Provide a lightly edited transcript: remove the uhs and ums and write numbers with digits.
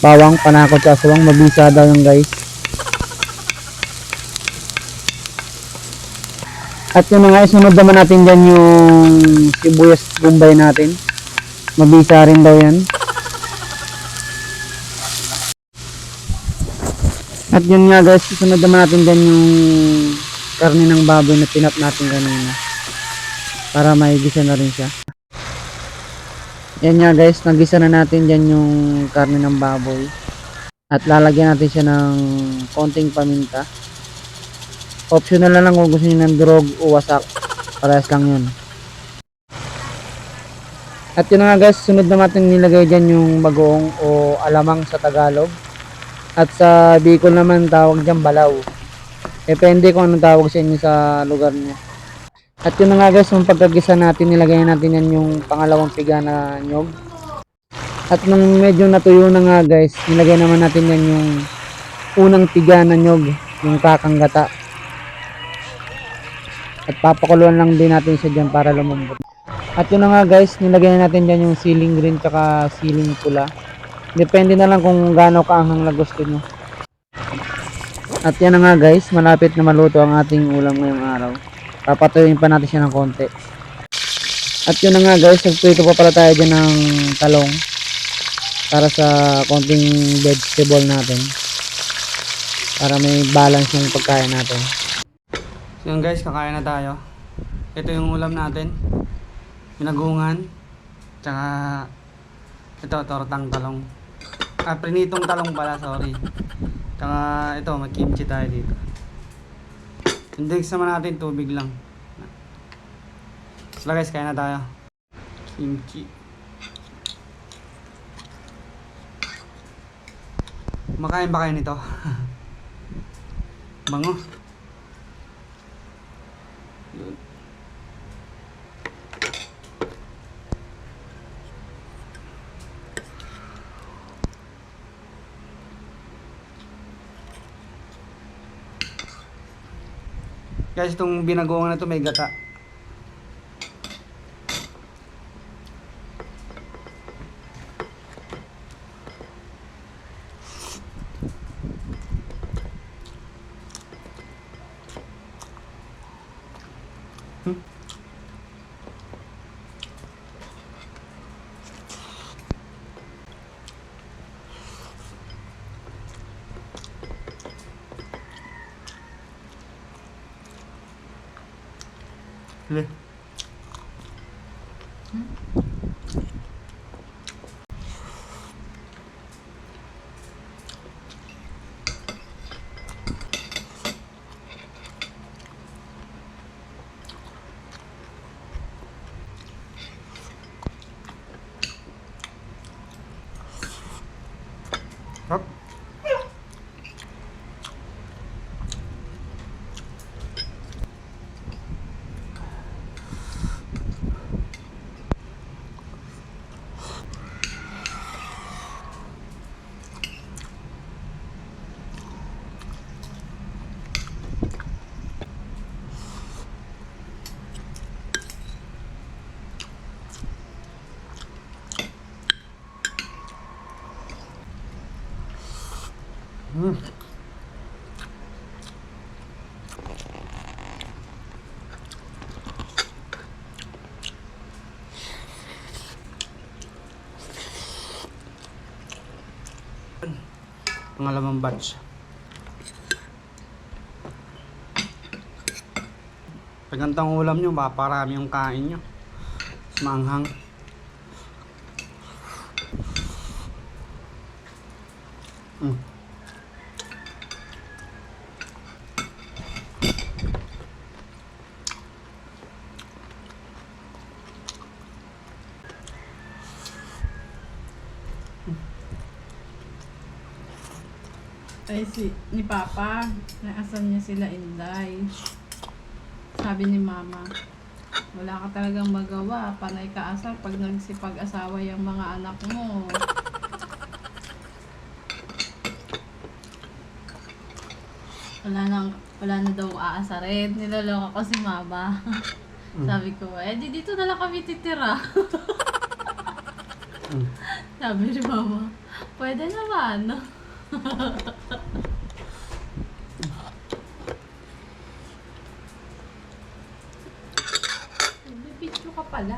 Bawang, panakot sa aswang, mabisa daw yung guys. At yun na nga, isunod naman natin dyan yung sibuyas bombay natin. Mabisa rin daw yan. At yun nga guys, isunod naman natin dyan yung karne ng baboy na tinap natin kanina. Para maigisa na rin siya. Yan nga guys, nagisa na natin dyan yung karne ng baboy. At lalagyan natin siya ng konting paminta. Optional na lang kung gusto niyo ng durog o wasak. Parehas lang yun. At yun nga guys, sunod na natin nilagay dyan yung bagoong o alamang sa Tagalog. At sa Bicol naman tawag dyan balaw. Depende kung anong tawag sa inyo sa lugar niya. At yun nga guys, yung pagkagisa natin, nilagay natin yan yung pangalawang piga na nyog. At nung medyo natuyo na nga guys, nilagay naman natin yan yung unang piga na nyog, yung kakanggata. At papakuluan lang din natin siya dyan para lumambot. At yun na nga guys, nilagay na natin dyan yung siling green tsaka siling pula. Depende na lang kung gaano kaanghang na gusto nyo. At yan na nga guys, malapit na maluto ang ating ulam ngayong araw. Papatuyuin pa natin siya ng konti. At yun na nga guys, nagprito pa pala tayo dyan ng talong. Para sa konting vegetable natin. Para may balance yung pagkain natin. So yun guys, kakain na tayo. Ito yung ulam natin. Pinagungan. Tsaka ito, tortang talong. Prinitong talong pala, sorry. Tsaka ito, may kimchi tayo dito. Index naman natin, tubig lang. So guys, kain na tayo. Kimchi. Makain ba kayo nito? Bango. Yun. Guys, itong binagoongan na to may gata. Le. Hop. Pangalawang batch. Pag gantang ulam nyo, parami yung kain nyo. Manghang. Ay ni Papa, naasan niya sila Inday. Sabi ni Mama, wala ka talagang magawa, panay ka asar pag nagsipag-asawa yung mga anak mo. Wala na daw aasarin. Niloloko ko si Mama. Sabi ko, di dito na lang kami titira. Sabi ni mama, pwede naman. May picture ka pala.